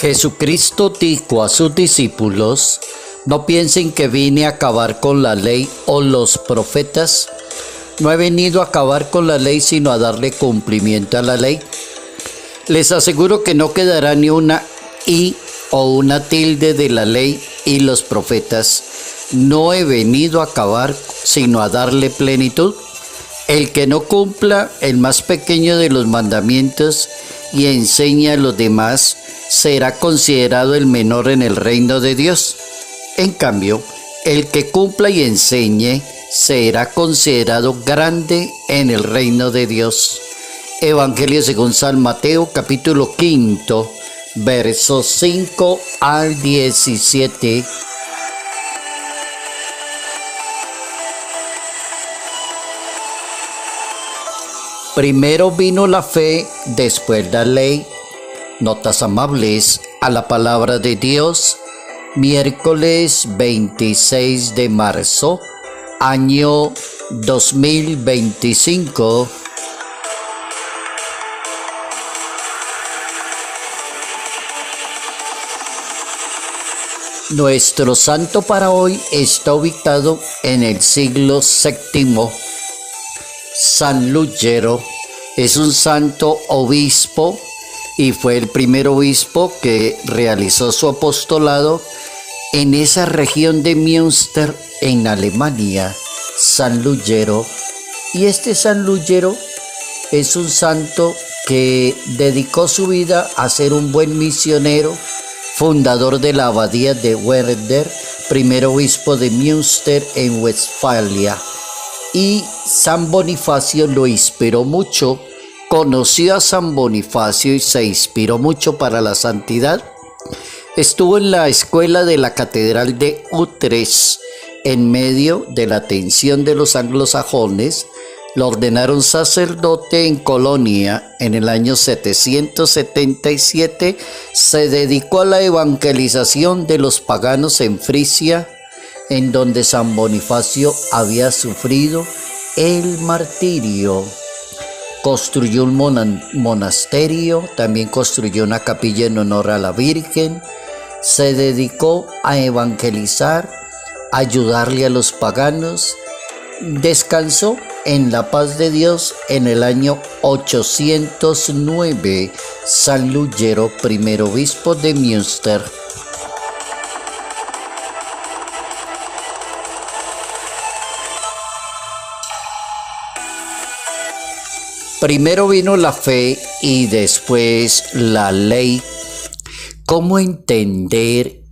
Jesucristo dijo a sus discípulos: no piensen que vine a acabar con la ley o los profetas. No he venido a acabar con la ley, sino a darle cumplimiento a la ley. Les aseguro que no quedará ni una i o una tilde de la ley y los profetas. No he venido a acabar, sino a darle plenitud. El que no cumpla el más pequeño de los mandamientos y enseña a los demás, será considerado el menor en el reino de Dios. En cambio, el que cumpla y enseñe, será considerado grande en el reino de Dios. Evangelio según San Mateo, capítulo 5, versos 5 al 17. Primero vino la fe, después la ley. Notas amables a la palabra de Dios. Miércoles 26 de marzo, año 2025. Nuestro santo para hoy está ubicado en el siglo VII. San Lúgero es un santo obispo y fue el primer obispo que realizó su apostolado en esa región de Münster, en Alemania, San Lúgero. Y este San Lúgero es un santo que dedicó su vida a ser un buen misionero, fundador de la abadía de Werder, primer obispo de Münster en Westfalia. Y San Bonifacio lo inspiró mucho, conoció a San Bonifacio y se inspiró mucho para la santidad. Estuvo en la escuela de la Catedral de Utrecht. En medio de la tensión de los anglosajones, lo ordenaron sacerdote en Colonia. En el año 777 se dedicó a la evangelización de los paganos en Frisia, en donde San Bonifacio había sufrido el martirio. Construyó un monasterio, también construyó una capilla en honor a la Virgen. Se dedicó a evangelizar, a ayudarle a los paganos. Descansó en la paz de Dios en el año 809. San Lúgero, primer obispo de Münster. Primero vino la fe y después la ley. ¿Cómo entender,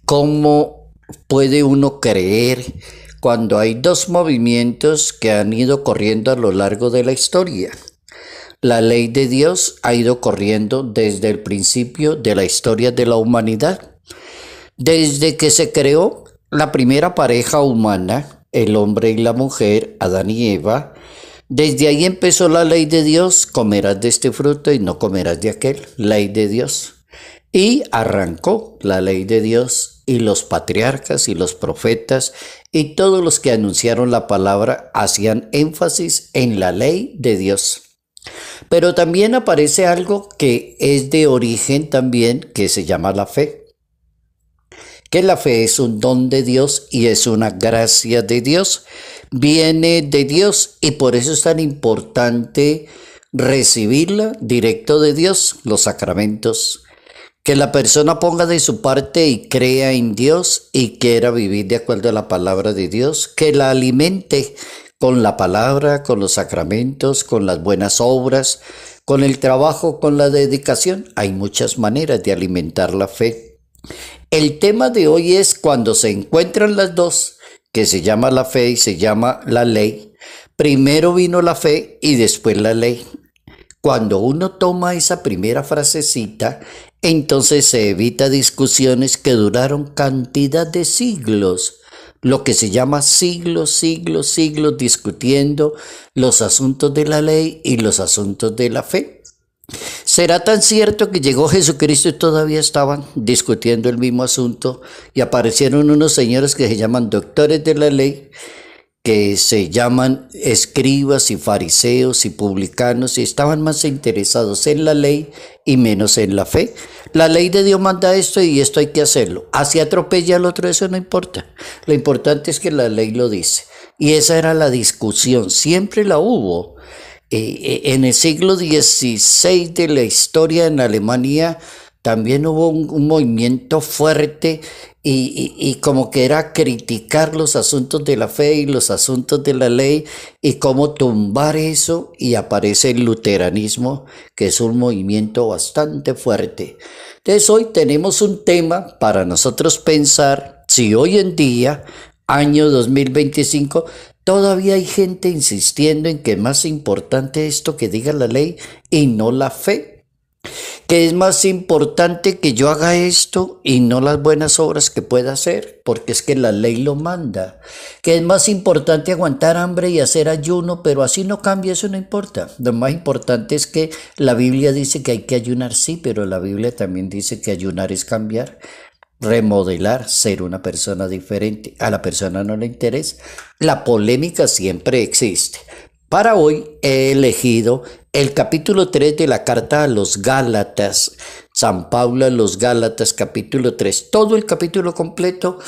cómo puede uno creer cuando hay dos movimientos que han ido corriendo a lo largo de la historia? La ley de Dios ha ido corriendo desde el principio de la historia de la humanidad. Desde que se creó la primera pareja humana, el hombre y la mujer, Adán y Eva, desde ahí empezó la ley de Dios: comerás de este fruto y no comerás de aquel, ley de Dios. Y arrancó la ley de Dios, y los patriarcas y los profetas y todos los que anunciaron la palabra hacían énfasis en la ley de Dios. Pero también aparece algo que es de origen también, que se llama la fe. Que la fe es un don de Dios y es una gracia de Dios. Viene de Dios y por eso es tan importante recibirla directo de Dios, los sacramentos. Que la persona ponga de su parte y crea en Dios y quiera vivir de acuerdo a la palabra de Dios. Que la alimente con la palabra, con los sacramentos, con las buenas obras, con el trabajo, con la dedicación. Hay muchas maneras de alimentar la fe. El tema de hoy es cuando se encuentran las dos, que se llama la fe y se llama la ley. Primero vino la fe y después la ley. Cuando uno toma esa primera frasecita, entonces se evita discusiones que duraron cantidad de siglos. Lo que se llama siglos discutiendo los asuntos de la ley y los asuntos de la fe. ¿Será tan cierto que llegó Jesucristo y todavía estaban discutiendo el mismo asunto? Y aparecieron unos señores que se llaman doctores de la ley, que se llaman escribas y fariseos y publicanos, y estaban más interesados en la ley y menos en la fe. La ley de Dios manda esto y esto hay que hacerlo. Así atropella al otro, eso no importa. Lo importante es que la ley lo dice. Y esa era la discusión, siempre la hubo. En el siglo XVI de la historia en Alemania también hubo un movimiento fuerte y como que era criticar los asuntos de la fe y los asuntos de la ley y cómo tumbar eso, y aparece el luteranismo, que es un movimiento bastante fuerte. Entonces hoy tenemos un tema para nosotros pensar si hoy en día, año 2025, todavía hay gente insistiendo en que es más importante esto que diga la ley y no la fe. Que es más importante que yo haga esto y no las buenas obras que pueda hacer, porque es que la ley lo manda. Que es más importante aguantar hambre y hacer ayuno, pero así no cambia, eso no importa. Lo más importante es que la Biblia dice que hay que ayunar, sí, pero la Biblia también dice que ayunar es cambiar, remodelar, ser una persona diferente. A la persona no le interesa. La polémica siempre existe. Para hoy he elegido el capítulo 3 de la carta a los Gálatas, San Pablo a los Gálatas, capítulo 3. Todo el capítulo completo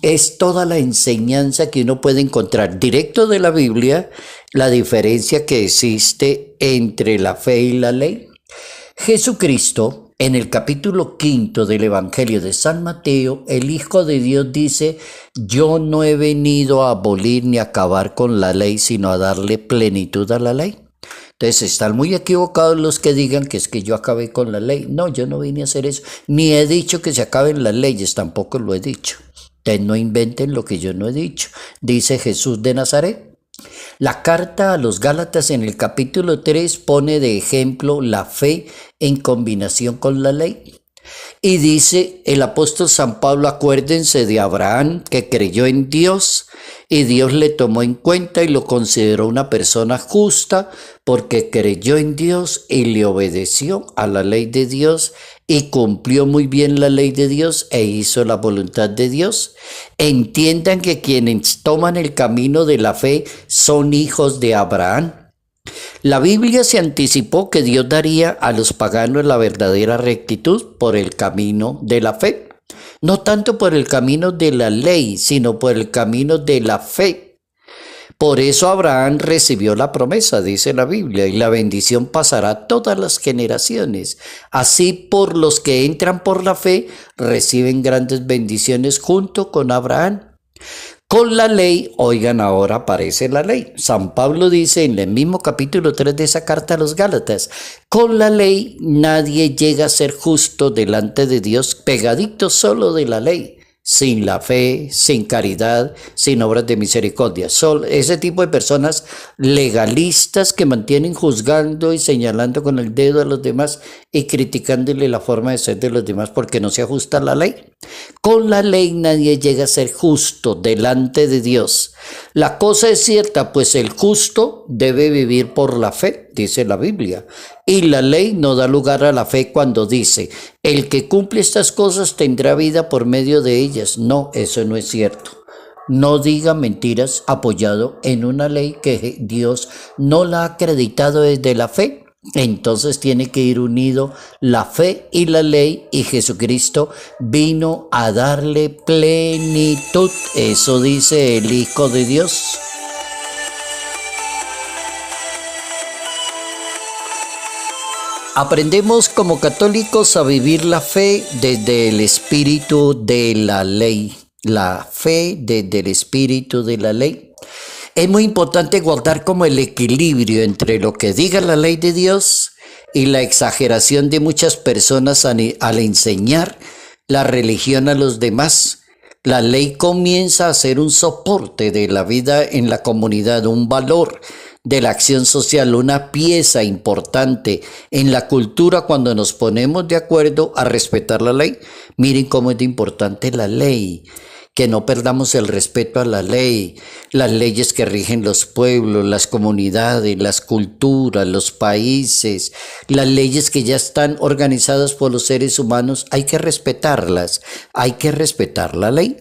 es toda la enseñanza que uno puede encontrar directo de la Biblia, la diferencia que existe entre la fe y la ley. Jesucristo, en el capítulo 5 del Evangelio de San Mateo, el Hijo de Dios dice: yo no he venido a abolir ni a acabar con la ley, sino a darle plenitud a la ley. Entonces están muy equivocados los que digan que es que yo acabé con la ley. No, yo no vine a hacer eso, ni he dicho que se acaben las leyes, tampoco lo he dicho. Entonces no inventen lo que yo no he dicho. Dice Jesús de Nazaret. La carta a los Gálatas en el capítulo 3 pone de ejemplo la fe en combinación con la ley. Y dice el apóstol San Pablo: acuérdense de Abraham, que creyó en Dios y Dios le tomó en cuenta y lo consideró una persona justa porque creyó en Dios y le obedeció a la ley de Dios y cumplió muy bien la ley de Dios e hizo la voluntad de Dios. Entiendan que quienes toman el camino de la fe son hijos de Abraham. La Biblia se anticipó que Dios daría a los paganos la verdadera rectitud por el camino de la fe. No tanto por el camino de la ley, sino por el camino de la fe. Por eso Abraham recibió la promesa, dice la Biblia, y la bendición pasará a todas las generaciones. Así, por los que entran por la fe, reciben grandes bendiciones junto con Abraham. Con la ley, oigan, ahora aparece la ley. San Pablo dice en el mismo capítulo 3 de esa carta a los Gálatas: con la ley nadie llega a ser justo delante de Dios, pegadito solo de la ley, sin la fe, sin caridad, sin obras de misericordia. Ese tipo de personas legalistas que mantienen juzgando y señalando con el dedo a los demás y criticándole la forma de ser de los demás porque no se ajusta a la ley. Con la ley nadie llega a ser justo delante de Dios. La cosa es cierta, pues el justo debe vivir por la fe, dice la Biblia. Y la ley no da lugar a la fe cuando dice: el que cumple estas cosas tendrá vida por medio de ellas. No, eso no es cierto. No diga mentiras apoyado en una ley que Dios no la ha acreditado desde la fe. Entonces tiene que ir unido la fe y la ley, y Jesucristo vino a darle plenitud. Eso dice el Hijo de Dios. Aprendemos como católicos a vivir la fe desde el espíritu de la ley. La fe desde el espíritu de la ley. Es muy importante guardar como el equilibrio entre lo que diga la ley de Dios y la exageración de muchas personas al enseñar la religión a los demás. La ley comienza a ser un soporte de la vida en la comunidad, un valor de la acción social, una pieza importante en la cultura cuando nos ponemos de acuerdo a respetar la ley. Miren cómo es de importante la ley. Que no perdamos el respeto a la ley, las leyes que rigen los pueblos, las comunidades, las culturas, los países, las leyes que ya están organizadas por los seres humanos, hay que respetarlas, hay que respetar la ley.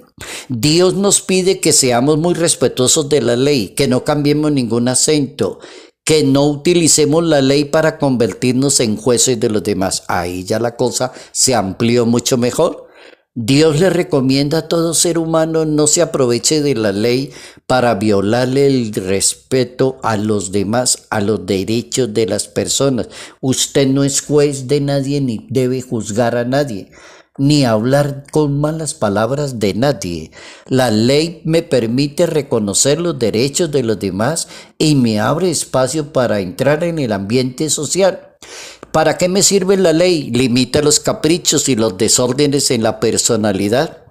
Dios nos pide que seamos muy respetuosos de la ley, que no cambiemos ningún acento, que no utilicemos la ley para convertirnos en jueces de los demás. Ahí ya la cosa se amplió mucho mejor. Dios le recomienda a todo ser humano no se aproveche de la ley para violarle el respeto a los demás, a los derechos de las personas. Usted no es juez de nadie ni debe juzgar a nadie, ni hablar con malas palabras de nadie. La ley me permite reconocer los derechos de los demás y me abre espacio para entrar en el ambiente social. ¿Para qué me sirve la ley? Limita los caprichos y los desórdenes en la personalidad.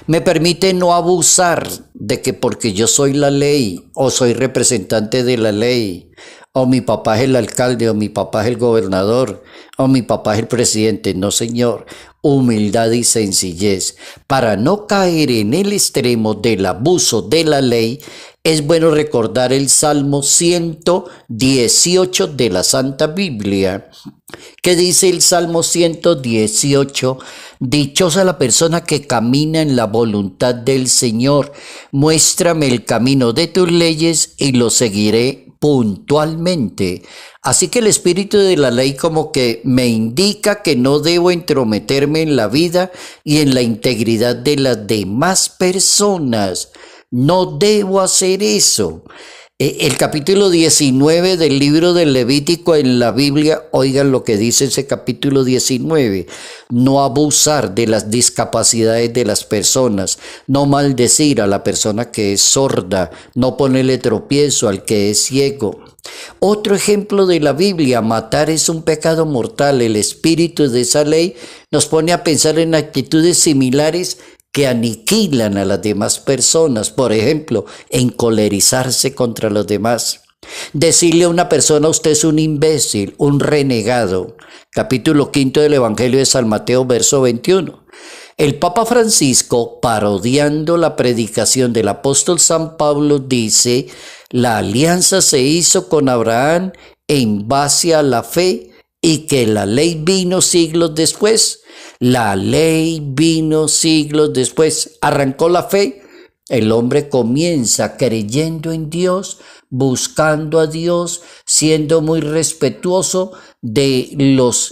Me permite no abusar de que porque yo soy la ley o soy representante de la ley, o mi papá es el alcalde, o mi papá es el gobernador, o mi papá es el presidente. No, señor. Humildad y sencillez. Para no caer en el extremo del abuso de la ley, es bueno recordar el Salmo 118 de la Santa Biblia. ¿Qué dice el Salmo 118? Dichosa la persona que camina en la voluntad del Señor. Muéstrame el camino de tus leyes y lo seguiré puntualmente. Así que el espíritu de la ley como que me indica que no debo entrometerme en la vida y en la integridad de las demás personas. No debo hacer eso. El capítulo 19 del libro del Levítico en la Biblia, oigan lo que dice ese capítulo 19. No abusar de las discapacidades de las personas, no maldecir a la persona que es sorda, no ponerle tropiezo al que es ciego. Otro ejemplo de la Biblia, matar es un pecado mortal. El espíritu de esa ley nos pone a pensar en actitudes similares que aniquilan a las demás personas. Por ejemplo, encolerizarse contra los demás. Decirle a una persona, usted es un imbécil, un renegado. Capítulo 5 del Evangelio de San Mateo, verso 21. El Papa Francisco, parodiando la predicación del apóstol San Pablo, dice: la alianza se hizo con Abraham en base a la fe y que la ley vino siglos después. La ley vino siglos después. Arrancó la fe. El hombre comienza creyendo en Dios, buscando a Dios, siendo muy respetuoso de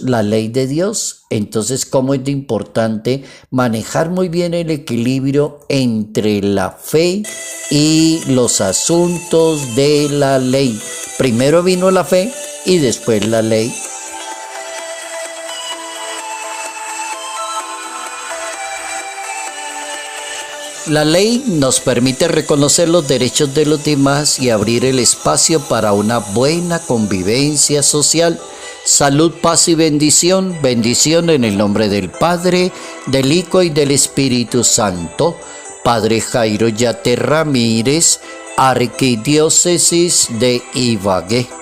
la ley de Dios. Entonces, ¿cómo es de importante manejar muy bien el equilibrio entre la fe y los asuntos de la ley? Primero vino la fe y después la ley. La ley nos permite reconocer los derechos de los demás y abrir el espacio para una buena convivencia social. Salud, paz y bendición. Bendición en el nombre del Padre, del Hijo y del Espíritu Santo. Padre Jairo Yate Ramírez, Arquidiócesis de Ibagué.